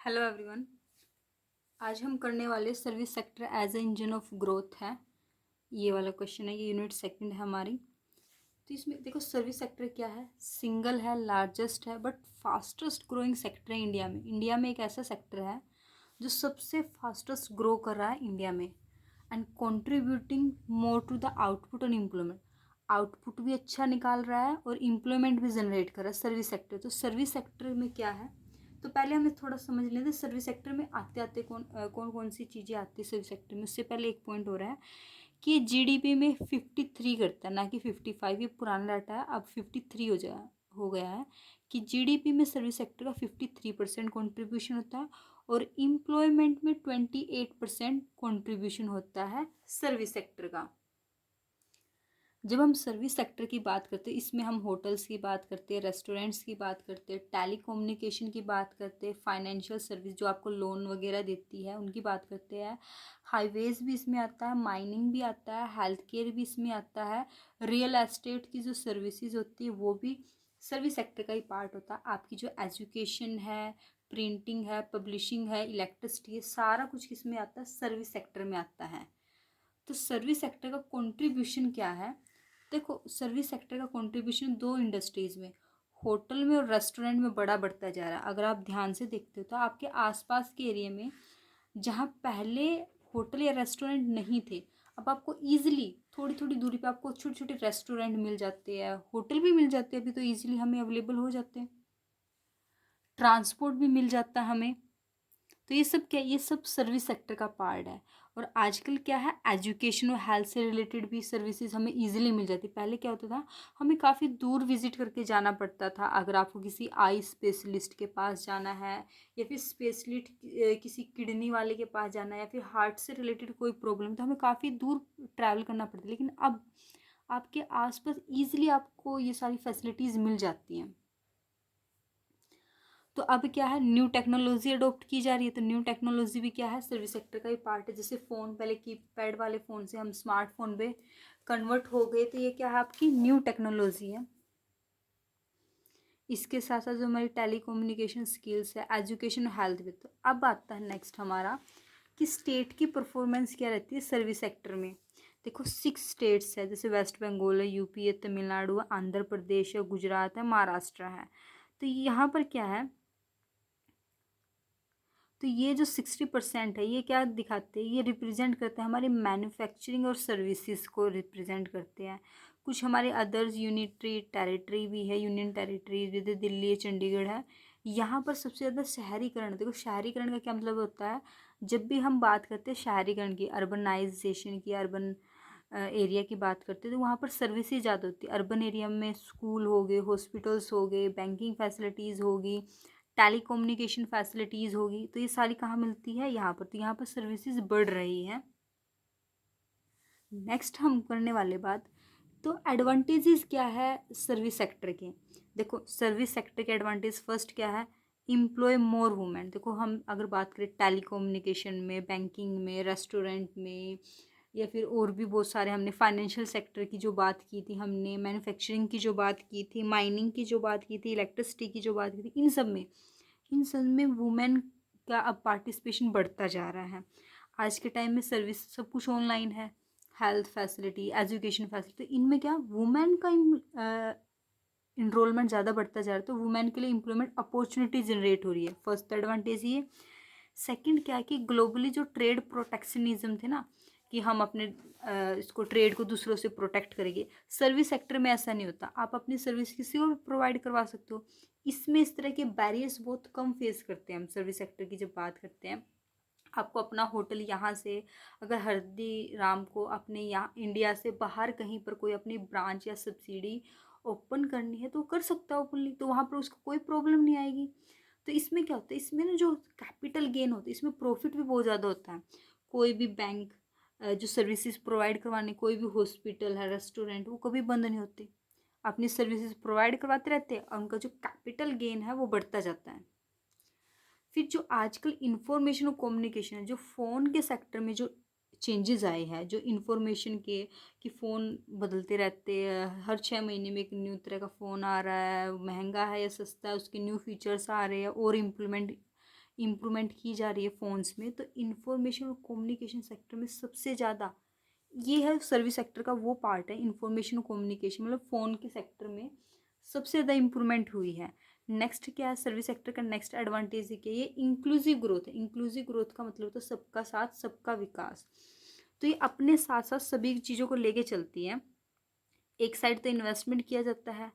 Hello everyone. आज हम करने वाले service sector as a engine of growth है। ये वाला क्वेश्चन है, ये यूनिट सेकंड है हमारी। तो इसमें देखो सर्विस सेक्टर क्या है, सिंगल है, लार्जेस्ट है, बट फास्टेस्ट ग्रोइंग सेक्टर है इंडिया में। इंडिया में एक ऐसा सेक्टर है जो सबसे फास्टेस्ट ग्रो कर रहा है इंडिया में and contributing more to the output and employment. Output भी अच्छा निकाल रहा है और एम्प्लॉयमेंट भी जनरेट कर रहा है सर्विस सेक्टर। तो सर्विस सेक्टर में क्या है, तो पहले हमें थोड़ा समझ लेते हैं सर्विस सेक्टर में आते आते कौन सी चीज़ें आती है सर्विस सेक्टर में। उससे पहले एक पॉइंट हो रहा है कि जीडीपी में 53 करता है, ना कि 55। ये पुराना डाटा है, अब 53 हो गया है कि जीडीपी में सर्विस सेक्टर का 53% कॉन्ट्रीब्यूशन होता है और एम्प्लॉयमेंट में 28% कॉन्ट्रीब्यूशन होता है सर्विस सेक्टर का। जब हम सर्विस सेक्टर की बात करते हैं, इसमें हम होटल्स की बात करते हैं, रेस्टोरेंट्स की बात करते हैं, टेली कम्युनिकेशन की बात करते हैं, फाइनेंशियल सर्विस जो आपको लोन वगैरह देती है उनकी बात करते हैं, हाईवेज़ भी इसमें आता है, माइनिंग भी आता है, हेल्थ केयर भी इसमें आता है, रियल एस्टेट की जो सर्विसेज होती है वो भी सर्विस सेक्टर का ही पार्ट होता है। आपकी जो एजुकेशन है, प्रिंटिंग है, पब्लिशिंग है, इलेक्ट्रिसिटी है, सारा कुछ किस में आता है, सर्विस सेक्टर में आता है। तो सर्विस सेक्टर का कंट्रीब्यूशन क्या है, देखो सर्विस सेक्टर का कंट्रीब्यूशन दो इंडस्ट्रीज़ में, होटल में और रेस्टोरेंट में बड़ा बढ़ता जा रहा है। अगर आप ध्यान से देखते हो तो आपके आसपास के एरिया में जहाँ पहले होटल या रेस्टोरेंट नहीं थे, अब आपको ईजिली थोड़ी थोड़ी दूरी पे आपको छोटे छोटे रेस्टोरेंट मिल जाते हैं, होटल भी मिल जाते हैं, अभी तो ईजिली हमें अवेलेबल हो जाते हैं, ट्रांसपोर्ट भी मिल जाता है हमें। तो ये सब क्या, ये सब सर्विस सेक्टर का पार्ट है। और आजकल क्या है, एजुकेशन और हेल्थ से रिलेटेड भी सर्विसेज हमें इजीली मिल जाती। पहले क्या होता था, हमें काफ़ी दूर विजिट करके जाना पड़ता था। अगर आपको किसी आई स्पेशलिस्ट के पास जाना है या फिर स्पेशलिस्ट किसी किडनी वाले के पास जाना है या फिर हार्ट से रिलेटेड कोई प्रॉब्लम, तो हमें काफ़ी दूर ट्रैवल करना पड़ता है। लेकिन अब आपके आसपास ईजिली आपको ये सारी फैसिलिटीज़ मिल जाती हैं। तो अब क्या है, न्यू टेक्नोलॉजी अडोप्ट की जा रही है। तो न्यू टेक्नोलॉजी भी क्या है, सर्विस सेक्टर का ही पार्ट है। जैसे फ़ोन, पहले कीपैड वाले फ़ोन से हम स्मार्टफोन पे कन्वर्ट हो गए, तो ये क्या है, आपकी न्यू टेक्नोलॉजी है। इसके साथ साथ जो हमारी टेली कम्युनिकेशन स्किल्स है, एजुकेशन और हेल्थ भी। तो अब आता है नेक्स्ट हमारा कि स्टेट की परफॉर्मेंस क्या रहती है सर्विस सेक्टर में। देखो 6 स्टेट्स है, जैसे वेस्ट बंगाल है, यूपी है, तमिलनाडु है, आंध्र प्रदेश है, गुजरात है, महाराष्ट्र है। तो यहाँ पर क्या है, तो ये जो 60% है, ये क्या दिखाते हैं, ये रिप्रेजेंट करते हैं हमारी मैन्युफैक्चरिंग और सर्विसेज को रिप्रेजेंट करते हैं। कुछ हमारे अदर्स यूनिटरी टेरिटरी भी है, यूनियन टेरिटरी जैसे दिल्ली चंडीगढ़ है। यहाँ पर सबसे ज़्यादा शहरीकरण, देखो शहरीकरण का क्या मतलब होता है, जब भी हम बात करते हैं शहरीकरण की, अर्बनाइजेशन की, अर्बन एरिया की बात करते हैं, तो वहाँ पर सर्विसेज ज़्यादा होती है। अर्बन एरिया में स्कूल हो गए, हॉस्पिटल्स हो गए, बैंकिंग फैसिलिटीज़ होगी, टेली कम्युनिकेशन फैसिलिटीज़ होगी। तो ये सारी कहाँ मिलती है, यहाँ पर। तो यहाँ पर सर्विसेज बढ़ रही हैं। नेक्स्ट हम करने वाले बात, तो एडवांटेजेस क्या है सर्विस सेक्टर के। देखो सर्विस सेक्टर के एडवांटेज फर्स्ट क्या है, एम्प्लॉय मोर वुमेन। देखो हम अगर बात करें टेली कम्युनिकेशन में, बैंकिंग में, रेस्टोरेंट में, या फिर और भी बहुत सारे, हमने फाइनेंशियल सेक्टर की जो बात की थी, हमने मैन्युफैक्चरिंग की जो बात की थी, माइनिंग की जो बात की थी, इलेक्ट्रिसिटी की जो बात की थी, इन सब में वुमेन का अब पार्टिसिपेशन बढ़ता जा रहा है। आज के टाइम में सर्विस सब कुछ ऑनलाइन है, हेल्थ फैसिलिटी, एजुकेशन फैसिलिटी, तो इनमें क्या वुमेन का इनरोलमेंट ज़्यादा बढ़ता जा रहा है। तो वुमेन के लिए एम्प्लॉयमेंट अपॉर्चुनिटी जनरेट हो रही है, फर्स्ट एडवांटेज ये। सेकंड क्या है कि ग्लोबली जो ट्रेड प्रोटेक्शनिज्म थे ना, कि हम अपने इसको ट्रेड को दूसरों से प्रोटेक्ट करेंगे, सर्विस सेक्टर में ऐसा नहीं होता। आप अपनी सर्विस किसी को भी प्रोवाइड करवा सकते हो। इसमें इस तरह के बैरियर्स बहुत कम फेस करते हैं हम सर्विस सेक्टर की जब बात करते हैं। आपको अपना होटल यहाँ से, अगर हल्दीराम को अपने यहाँ इंडिया से बाहर कहीं पर कोई अपनी ब्रांच या सब्सिडी ओपन करनी है तो कर सकता है ओपनली, तो वहाँ पर उसको कोई प्रॉब्लम नहीं आएगी। तो इसमें क्या होता है, इसमें ना जो कैपिटल गेन होता है, इसमें प्रॉफिट भी बहुत ज़्यादा होता है। कोई भी बैंक जो सर्विसेज प्रोवाइड करवाने, कोई भी हॉस्पिटल है, रेस्टोरेंट, वो कभी बंद नहीं होते, अपनी सर्विसेज प्रोवाइड करवाते रहते हैं और उनका जो कैपिटल गेन है वो बढ़ता जाता है। फिर जो आजकल इंफॉर्मेशन और कम्युनिकेशन है, जो फ़ोन के सेक्टर में जो चेंजेस आए हैं, जो इंफॉर्मेशन के, कि फ़ोन बदलते रहते हैं, हर 6 महीने में एक न्यू तरह का फ़ोन आ रहा है, महंगा है या सस्ता है, उसके न्यू फीचर्स आ रहे हैं और इम्प्रूवमेंट की जा रही है फ़ोन्स में, तो इंफॉर्मेशन और कम्युनिकेशन सेक्टर में सबसे ज़्यादा ये है सर्विस सेक्टर का वो पार्ट है, इंफॉर्मेशन और कम्युनिकेशन मतलब फ़ोन के सेक्टर में सबसे ज़्यादा इम्प्रूवमेंट हुई है। नेक्स्ट क्या है सर्विस सेक्टर का नेक्स्ट एडवांटेज क्या है, ये इंक्लूसिव ग्रोथ है। इंक्लूसिव ग्रोथ का मतलब तो सबका साथ सबका विकास, तो ये अपने साथ साथ सभी चीज़ों को लेके चलती है। एक साइड तो इन्वेस्टमेंट किया जाता है,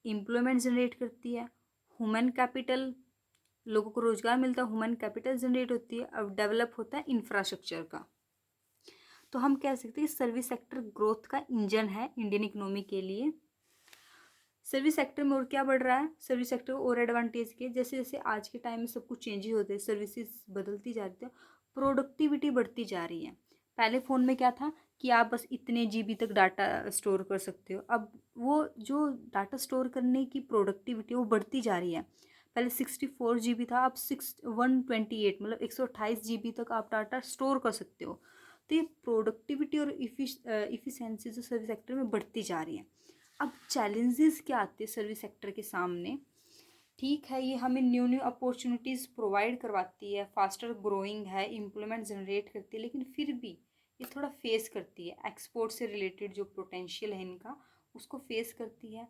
एम्प्लॉयमेंट जनरेट करती है, ह्यूमन कैपिटल लोगों को रोजगार मिलता है, ह्यूमन कैपिटल जनरेट होती है, अब डेवलप होता है इंफ्रास्ट्रक्चर का। तो हम कह सकते हैं कि सर्विस सेक्टर ग्रोथ का इंजन है इंडियन इकोनॉमी के लिए। सर्विस सेक्टर में और क्या बढ़ रहा है, सर्विस सेक्टर को और एडवांटेज के जैसे जैसे आज के टाइम में सब कुछ चेंज ही होते हैं, सर्विसेज बदलती जा रही है, प्रोडक्टिविटी बढ़ती जा रही है। पहले फ़ोन में क्या था कि आप बस इतने जीबी तक डाटा स्टोर कर सकते हो, अब वो जो डाटा स्टोर करने की प्रोडक्टिविटी वो बढ़ती जा रही है। पहले 64 GB था, अब 128 मतलब 128 GB तक आप डाटा स्टोर कर सकते हो। तो ये प्रोडक्टिविटी और इफ़िशेंसी जो सर्विस सेक्टर में बढ़ती जा रही है। अब चैलेंजेस क्या आते हैं सर्विस सेक्टर के सामने, ठीक है ये हमें न्यू न्यू अपॉर्चुनिटीज़ प्रोवाइड करवाती है, फास्टर ग्रोइंग है, एम्प्लॉयमेंट जनरेट करती है, लेकिन फिर भी ये थोड़ा फेस करती है एक्सपोर्ट से रिलेटेड जो पोटेंशियल है इनका उसको फेस करती है।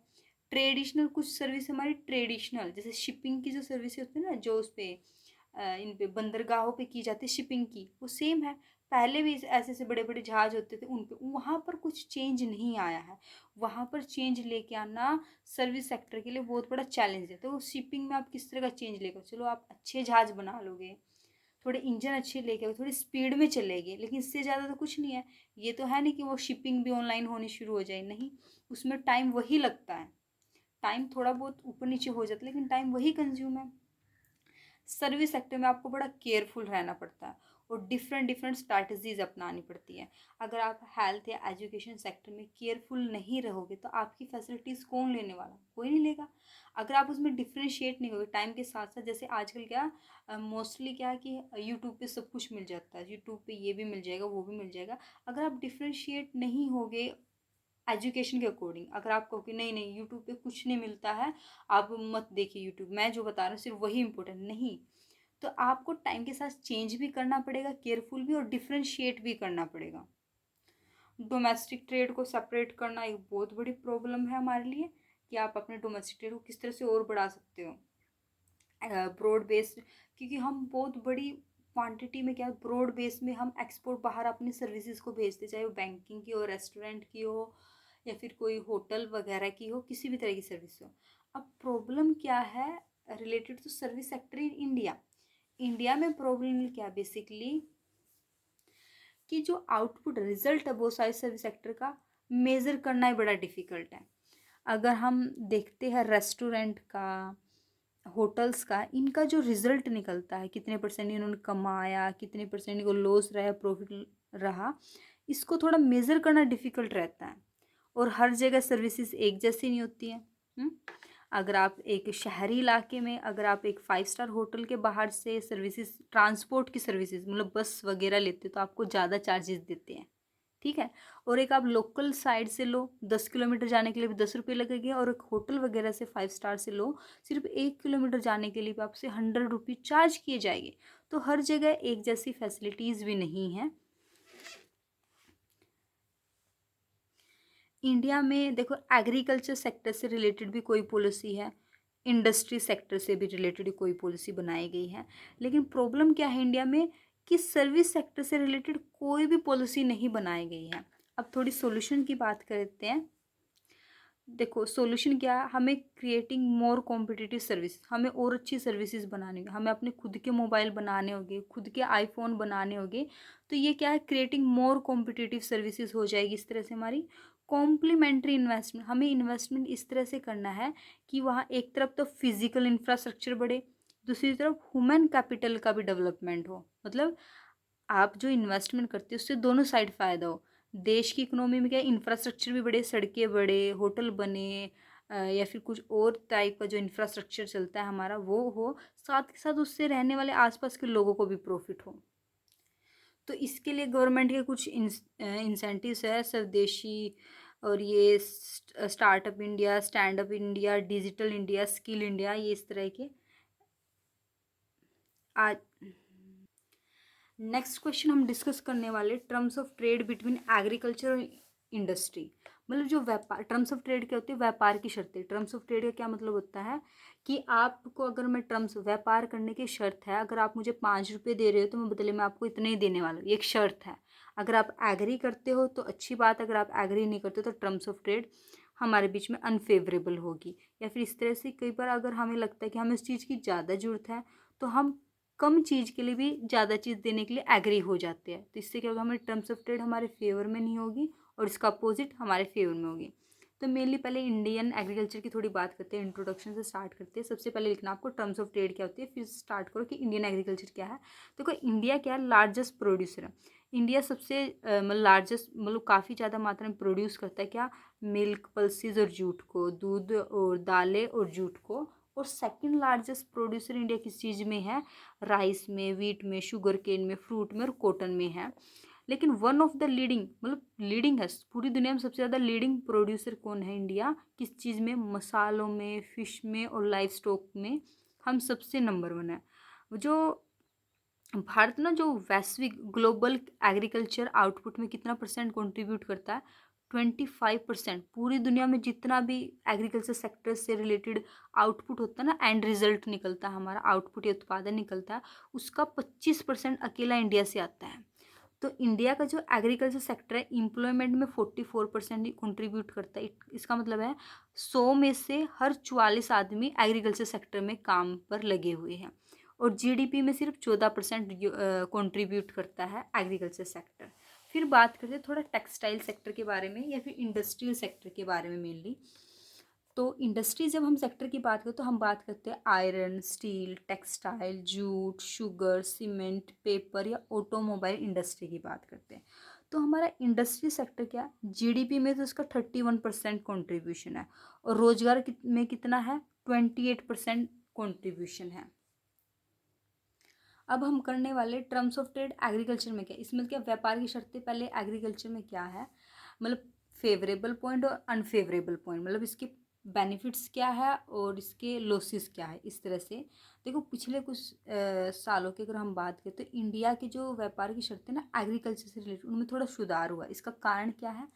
ट्रेडिशनल कुछ सर्विस हमारी ट्रेडिशनल जैसे शिपिंग की जो सर्विस होती है ना, जो उस पर इन पे बंदरगाहों पे की जाती है शिपिंग की, वो सेम है। पहले भी ऐसे ऐसे बड़े बड़े जहाज होते थे उन पे, वहाँ पर कुछ चेंज नहीं आया है। वहाँ पर चेंज लेके आना सर्विस सेक्टर के लिए बहुत बड़ा चैलेंज है। तो शिपिंग में आप किस तरह का चेंज लेकर चलो, आप अच्छे जहाज बना लोगे, थोड़े इंजन अच्छे लेके आओ, थोड़ी स्पीड में चलेगी, लेकिन इससे ज़्यादा तो कुछ नहीं है। ये तो है नहीं कि वो शिपिंग भी ऑनलाइन होनी शुरू हो जाए, नहीं, उसमें टाइम वही लगता है, टाइम थोड़ा बहुत ऊपर नीचे हो जाता है लेकिन टाइम वही कंज्यूम है। सर्विस सेक्टर में आपको बड़ा केयरफुल रहना पड़ता है और डिफरेंट डिफरेंट स्ट्रैटेजीज अपनानी पड़ती है। अगर आप हेल्थ या एजुकेशन सेक्टर में केयरफुल नहीं रहोगे तो आपकी फैसिलिटीज़ कौन लेने वाला, कोई नहीं लेगा। अगर आप उसमें डिफ्रेंशिएट नहीं होगे टाइम के साथ साथ, जैसे आजकल क्या मोस्टली क्या है कि यूट्यूब पे सब कुछ मिल जाता है, यूट्यूब पे ये भी मिल जाएगा वो भी मिल जाएगा। अगर आप डिफ्रेंशिएट नहीं होगे एजुकेशन के अकॉर्डिंग, अगर आप कहो कि नहीं नहीं यूट्यूब पे कुछ नहीं मिलता है, आप मत देखिए यूट्यूब, मैं जो बता रहा हूँ सिर्फ वही इंपॉर्टेंट, नहीं, तो आपको टाइम के साथ चेंज भी करना पड़ेगा, केयरफुल भी, और डिफ्रेंशिएट भी करना पड़ेगा। डोमेस्टिक ट्रेड को सेपरेट करना एक बहुत बड़ी प्रॉब्लम है हमारे लिए कि आप अपने डोमेस्टिक ट्रेड को किस तरह से और बढ़ा सकते हो ब्रॉड बेस्ड, क्योंकि हम बहुत बड़ी क्वांटिटी में क्या ब्रॉड बेस में हम एक्सपोर्ट बाहर अपनी सर्विसेज को भेजते, चाहे वो बैंकिंग की हो, रेस्टोरेंट की हो, या फिर कोई होटल वगैरह की हो, किसी भी तरह की सर्विस हो। अब प्रॉब्लम क्या है related to service sector in India, India में प्रॉब्लम क्या बेसिकली कि जो आउटपुट रिजल्ट है बहुत सारे सर्विस सेक्टर का मेज़र करना ही बड़ा डिफ़िकल्ट है। अगर हम देखते हैं रेस्टोरेंट का, होटल्स का, इनका जो रिजल्ट निकलता है कितने परसेंट इन्होंने कमाया, कितने परसेंट को लॉस रहा, प्रॉफिट रहा, इसको थोड़ा मेज़र करना डिफ़िकल्ट रहता है। और हर जगह सर्विसेज एक जैसी नहीं होती हैं। अगर आप एक शहरी इलाके में, अगर आप एक 5 स्टार होटल के बाहर से सर्विसेज ट्रांसपोर्ट की सर्विसेज मतलब बस वगैरह लेते हो तो आपको ज़्यादा चार्जेस देते हैं, ठीक है। और एक आप लोकल साइड से लो, 10 किलोमीटर जाने के लिए भी 10 रुपये लगेंगे, और एक होटल वगैरह से 5 स्टार से लो, सिर्फ 1 किलोमीटर जाने के लिए भी आपसे 100 रुपये चार्ज किए जाएंगे। तो हर जगह एक जैसी फैसिलिटीज़ भी नहीं है। इंडिया में देखो एग्रीकल्चर सेक्टर से रिलेटेड भी कोई पॉलिसी है, इंडस्ट्री सेक्टर से भी रिलेटेड कोई पॉलिसी बनाई गई है, लेकिन प्रॉब्लम क्या है इंडिया में कि सर्विस सेक्टर से रिलेटेड कोई भी पॉलिसी नहीं बनाई गई है। अब थोड़ी सॉल्यूशन की बात करते हैं। देखो सॉल्यूशन क्या है, हमें क्रिएटिंग मोर कॉम्पिटिटिव सर्विस, हमें और अच्छी सर्विसेज बनानी होगी, हमें अपने खुद के मोबाइल बनाने होंगे, खुद के आईफोन बनाने होंगे। तो ये क्या है, क्रिएटिंग मोर कॉम्पिटिटिव सर्विसेज हो जाएगी इस तरह से हमारी। कॉम्प्लीमेंट्री इन्वेस्टमेंट, हमें इन्वेस्टमेंट इस तरह से करना है कि वहाँ एक तरफ तो फिजिकल इंफ्रास्ट्रक्चर बढ़े, दूसरी तरफ ह्यूमन कैपिटल का भी डेवलपमेंट हो, मतलब आप जो इन्वेस्टमेंट करते हो उससे दोनों साइड फ़ायदा हो। देश की इकोनॉमी में क्या है, इंफ्रास्ट्रक्चर भी बढ़े, सड़कें बढ़े, होटल बने, या फिर कुछ और टाइप का जो इंफ्रास्ट्रक्चर चलता है हमारा वो हो, साथ के साथ उससे रहने वाले आसपास के लोगों को भी प्रॉफिट हो। तो इसके लिए गवर्नमेंट के कुछ इंसेंटिव्स है, स्वदेशी और ये startup India, stand up India, digital India, skill India, ये इस तरह के आज नेक्स्ट क्वेश्चन हम डिस्कस करने वाले terms of trade between agriculture और इंडस्ट्री। मतलब जो व्यापार, टर्म्स ऑफ ट्रेड क्या होती है? व्यापार की शर्तें। टर्म्स ऑफ ट्रेड का क्या मतलब होता है कि आपको, अगर मैं टर्म्स व्यापार करने की शर्त है, अगर आप मुझे 5 रुपये दे रहे हो तो मैं बदले में आपको इतने ही देने वाला हूँ, ये एक शर्त है। अगर आप एग्री करते हो तो अच्छी बात, अगर आप एग्री नहीं करते तो टर्म्स ऑफ ट्रेड हमारे बीच में अनफेवरेबल होगी। या फिर इस तरह से कई बार अगर हमें लगता है कि हमें इस चीज़ की ज़्यादा ज़रूरत है तो हम कम चीज़ के लिए भी ज़्यादा चीज़ देने के लिए एग्री हो जाते हैं। तो इससे क्या होगा, हमारे टर्म्स ऑफ ट्रेड हमारे फेवर में नहीं होगी और इसका अपोजिट हमारे फेवर में होगी। तो मेनली पहले इंडियन एग्रीकल्चर की थोड़ी बात करते हैं, इंट्रोडक्शन से स्टार्ट करते हैं। सबसे पहले लिखना आपको टर्म्स ऑफ ट्रेड क्या होती है, फिर स्टार्ट करो कि इंडियन एग्रीकल्चर क्या है। देखो इंडिया क्या है, लार्जेस्ट प्रोड्यूसर है। इंडिया सबसे मतलब लार्जेस्ट, मतलब काफ़ी ज़्यादा मात्रा में प्रोड्यूस करता है क्या, मिल्क, पल्सीज और जूट को, दूध और दालें और जूट को। और सेकंड लार्जेस्ट प्रोड्यूसर इंडिया किस चीज़ में है, राइस में, वीट में, शुगर केन में, फ्रूट में और कॉटन में है। लेकिन वन ऑफ द लीडिंग, मतलब लीडिंग है पूरी दुनिया में, सबसे ज़्यादा लीडिंग प्रोड्यूसर कौन है इंडिया, किस चीज़ में, मसालों में, फिश में और लाइव स्टॉक में हम सबसे नंबर 1 है। जो भारत ना, जो वैश्विक ग्लोबल एग्रीकल्चर आउटपुट में कितना परसेंट कंट्रीब्यूट करता है, 25%। पूरी दुनिया में जितना भी एग्रीकल्चर सेक्टर से रिलेटेड आउटपुट होता है ना, एंड रिजल्ट निकलता है हमारा, आउटपुट या उत्पादन निकलता है, उसका 25% अकेला इंडिया से आता है। तो इंडिया का जो एग्रीकल्चर सेक्टर है, एम्प्लॉयमेंट में 44% कंट्रीब्यूट करता है। इसका मतलब है 100 में से हर 44 आदमी एग्रीकल्चर सेक्टर में काम पर लगे हुए हैं। और जीडीपी में सिर्फ 14% कंट्रीब्यूट करता है एग्रीकल्चर सेक्टर। फिर बात करते हैं थोड़ा टेक्सटाइल सेक्टर के बारे में या फिर इंडस्ट्रियल सेक्टर के बारे में मेनली। तो इंडस्ट्री जब हम सेक्टर की बात करते तो हम बात करते हैं iron, steel, textile, jute, sugar, cement, paper या ऑटोमोबाइल इंडस्ट्री की बात करते हैं। तो हमारा इंडस्ट्री सेक्टर क्या, जीडीपी में तो इसका 31% कॉन्ट्रीब्यूशन है और रोजगार में कितना है, 28% कॉन्ट्रीब्यूशन है। अब हम करने वाले टर्म्स ऑफ ट्रेड एग्रीकल्चर में क्या, इसमें क्या व्यापार की शर्तें, पहले एग्रीकल्चर में क्या है, मतलब फेवरेबल पॉइंट और अनफेवरेबल पॉइंट, मतलब इसके बेनिफिट्स क्या है और इसके लॉसेस क्या है, इस तरह से। देखो पिछले कुछ सालों की अगर हम बात करें तो इंडिया की जो व्यापार की शर्तें ना एग्रीकल्चर से रिलेटेड, उनमें थोड़ा सुधार हुआ। इसका कारण क्या है,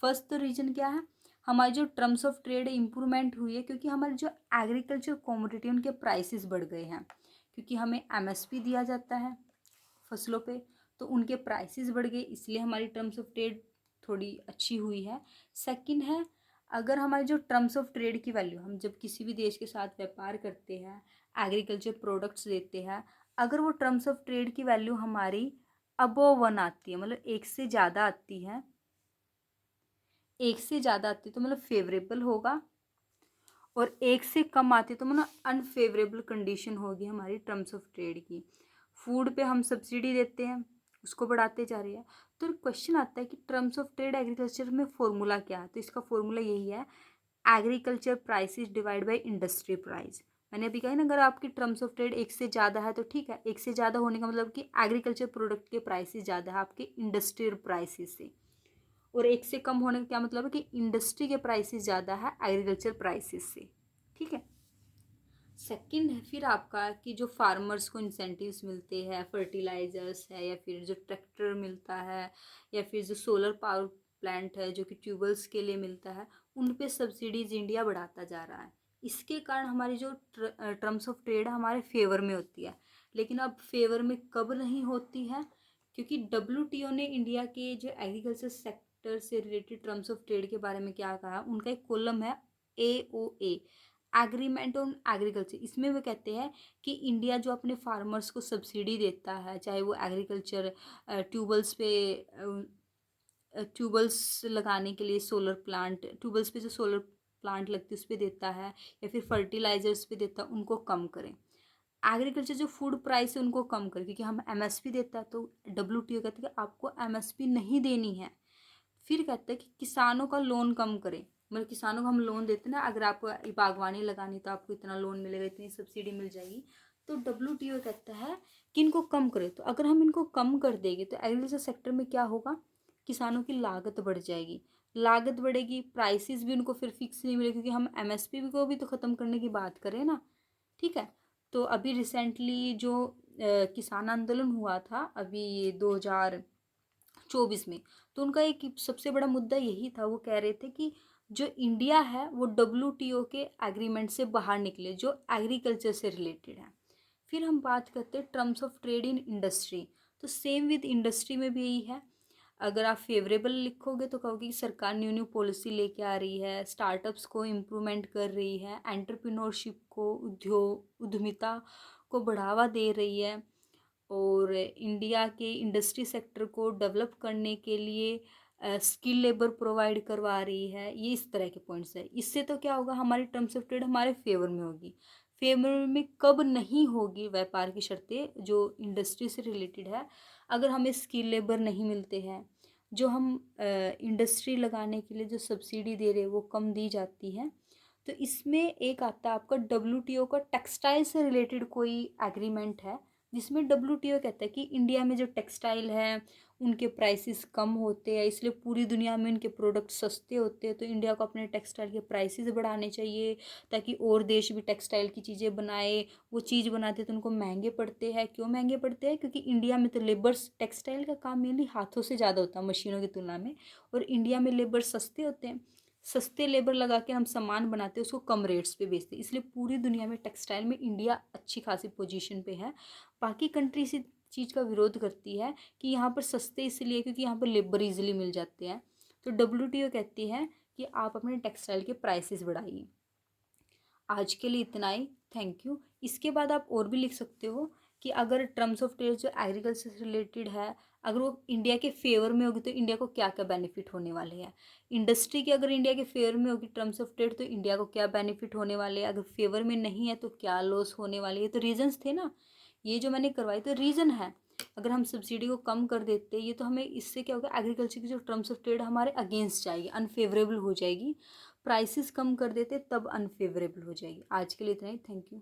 फर्स्ट तो रीजन क्या है, हमारी जो टर्म्स ऑफ ट्रेड इंप्रूवमेंट हुई है क्योंकि हमारे जो एग्रीकल्चर कॉमोडिटी उनके प्राइसेस बढ़ गए हैं, क्योंकि हमें एमएसपी दिया जाता है फसलों पे, तो उनके प्राइसेस बढ़ गए, इसलिए हमारी टर्म्स ऑफ ट्रेड थोड़ी अच्छी हुई है। सेकंड है, अगर हमारे जो टर्म्स ऑफ ट्रेड की वैल्यू, हम जब किसी भी देश के साथ व्यापार करते हैं, एग्रीकल्चर प्रोडक्ट्स लेते हैं, अगर वो टर्म्स ऑफ ट्रेड की वैल्यू हमारी अबव 1 आती है, मतलब एक से ज़्यादा आती है, एक से ज़्यादा आती है तो मतलब फेवरेबल होगा, और एक से कम आती है तो मतलब अनफेवरेबल कंडीशन होगी हमारी टर्म्स ऑफ ट्रेड की। फूड पे हम सब्सिडी देते हैं, उसको बढ़ाते जा रहे हैं। तो क्वेश्चन आता है कि टर्म्स ऑफ ट्रेड एग्रीकल्चर में फॉर्मूला क्या है, तो इसका फॉर्मूला यही है, agriculture prices divide by industry price. मैंने अभी कहा ना, अगर आपकी टर्म्स ऑफ ट्रेड एक से ज़्यादा है तो ठीक है, एक से ज़्यादा होने का मतलब कि एग्रीकल्चर प्रोडक्ट के प्राइसेस ज़्यादा है आपके इंडस्ट्रियल प्राइसेस से, और एक से कम होने का क्या मतलब है कि इंडस्ट्री के प्राइसेस ज़्यादा है एग्रीकल्चर प्राइसेस से। ठीक है। सेकंड है फिर आपका कि जो फार्मर्स को इंसेंटिव्स मिलते हैं, फर्टिलाइजर्स है या फिर जो ट्रैक्टर मिलता है या फिर जो सोलर पावर प्लांट है जो कि ट्यूबवेल्स के लिए मिलता है, उन पे सब्सिडीज इंडिया बढ़ाता जा रहा है। इसके कारण हमारी जो टर्म्स ऑफ ट्रेड हमारे फेवर में होती है। लेकिन अब फेवर में कब नहीं होती है, क्योंकि डब्ल्यूटीओ ने इंडिया के जो एग्रीकल्चर सेक्टर से रिलेटेड टर्म्स ऑफ ट्रेड के बारे में क्या कहा, उनका एक कॉलम है AOA, एग्रीमेंट ऑन एग्रीकल्चर। इसमें वो कहते हैं कि इंडिया जो अपने फार्मर्स को सब्सिडी देता है, चाहे वो एग्रीकल्चर ट्यूबवेल्स पे, ट्यूबवेल्स लगाने के लिए सोलर प्लांट, ट्यूबवेल्स पे जो सोलर प्लांट लगती है उस पर देता है, या फिर फर्टिलाइजर्स पे देता है, उनको कम करें। एग्रीकल्चर जो फूड प्राइस है उनको कम करें, क्योंकि हम एमएसपी देता है, तो डब्ल्यूटीओ कहते हैं कि आपको एमएसपी नहीं देनी है। फिर कहते हैं कि किसानों का लोन कम करें, मतलब किसानों को हम लोन देते हैं ना, अगर आपको बागवानी लगानी तो आपको इतना लोन मिलेगा, इतनी सब्सिडी मिल जाएगी। तो डब्ल्यूटीओ कहता है कि इनको कम करें। तो अगर हम इनको कम कर देंगे तो एग्रीकल्चर सेक्टर में क्या होगा, किसानों की लागत बढ़ जाएगी, लागत बढ़ेगी, प्राइसेस भी उनको फिर फिक्स नहीं मिलेगी, क्योंकि हम एमएसपी को भी तो ख़त्म करने की बात करें ना। ठीक है। तो अभी रिसेंटली जो किसान आंदोलन हुआ था अभी ये 2024 में, तो उनका एक सबसे बड़ा मुद्दा यही था, वो कह रहे थे कि जो इंडिया है वो WTO के एग्रीमेंट से बाहर निकले जो एग्रीकल्चर से रिलेटेड है। फिर हम बात करते हैं terms of trade in industry, तो सेम विद इंडस्ट्री में भी यही है। अगर आप फेवरेबल लिखोगे तो कहोगे कि सरकार न्यू न्यू पॉलिसी लेके आ रही है, स्टार्टअप्स को इम्प्रूवमेंट कर रही है, एंटरप्रेन्योरशिप को, उद्यमिता को बढ़ावा दे रही है, और इंडिया के इंडस्ट्री सेक्टर को डेवलप करने के लिए स्किल लेबर प्रोवाइड करवा रही है। ये इस तरह के पॉइंट्स है। इससे तो क्या होगा, हमारी टर्म्स ऑफ ट्रेड हमारे फेवर में होगी। फेवर में कब नहीं होगी व्यापार की शर्तें जो इंडस्ट्री से रिलेटेड है, अगर हमें स्किल लेबर नहीं मिलते हैं, जो हम इंडस्ट्री लगाने के लिए जो सब्सिडी दे रहे हैं वो कम दी जाती है। तो इसमें एक आता है आपका WTO का टेक्सटाइल से रिलेटेड कोई एग्रीमेंट है, जिसमें WTO कहता है कि इंडिया में जो टेक्सटाइल है उनके प्राइसेस कम होते हैं, इसलिए पूरी दुनिया में उनके प्रोडक्ट सस्ते होते हैं, तो इंडिया को अपने टेक्सटाइल के प्राइसेस बढ़ाने चाहिए ताकि और देश भी टेक्सटाइल की चीज़ें बनाए। वो चीज़ बनाते तो उनको महंगे पड़ते हैं। क्यों महंगे पड़ते हैं? क्योंकि इंडिया में तो लेबर्स, टेक्सटाइल का काम मेनली हाथों से ज़्यादा होता है मशीनों की तुलना में, और इंडिया में लेबर सस्ते होते हैं। सस्ते लेबर लगा के हम सामान बनाते हैं, उसको कम रेट्स पे बेचते हैं, इसलिए पूरी दुनिया में टेक्सटाइल में इंडिया अच्छी खासी पोजीशन पे है। बाकी कंट्री इसी चीज़ का विरोध करती है कि यहाँ पर सस्ते इसलिए क्योंकि यहाँ पर लेबर इजीली मिल जाते हैं। तो WTO कहती है कि आप अपने टेक्सटाइल के प्राइसेस बढ़ाइए। आज के लिए इतना ही, थैंक यू। इसके बाद आप और भी लिख सकते हो कि अगर टर्म्स ऑफ ट्रेड जो एग्रीकल्चर से रिलेटेड है, अगर वो इंडिया के फेवर में होगी तो इंडिया को क्या क्या बेनिफिट होने वाले हैं। इंडस्ट्री की अगर इंडिया के फेवर में होगी टर्म्स ऑफ ट्रेड तो इंडिया को क्या बेनिफिट होने वाले हैं, अगर फेवर में नहीं है तो क्या लॉस होने वाली है। तो रीजंस थे ना, ये जो मैंने करवाई तो रीज़न है। अगर हम सब्सिडी को कम कर देते ये तो हमें इससे क्या होगा, एग्रीकल्चर की जो टर्म्स ऑफ ट्रेड हमारे अगेंस्ट जाएगी, अनफेवरेबल हो जाएगी। प्राइसेस कम कर देते तब अनफेवरेबल हो जाएगी। आज के लिए इतना ही, थैंक यू।